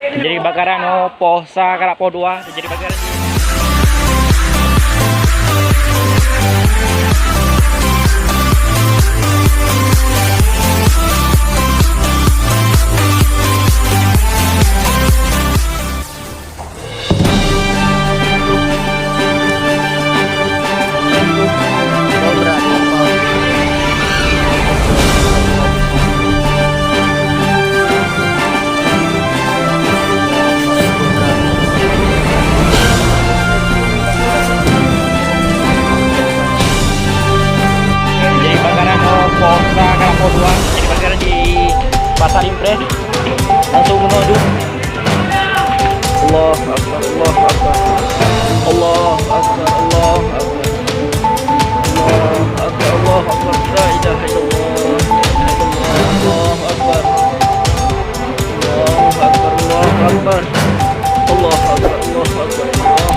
Jadi bakaran posa karapo 2 jadi bakaran. Posa karapo 2 jadi bakaran di Pasar Impres langsung menuju. Allah Akbar, Allah Akbar, Allah Akbar, Allah Akbar, Allah Akbar, Allah Akbar, la ilaha illallah, Allah Akbar, Allah Akbar, Allah Akbar, Allah Akbar, Allah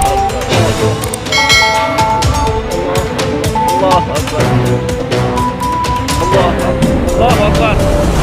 Akbar, Allah Akbar, Allah Akbar, Allah Akbar.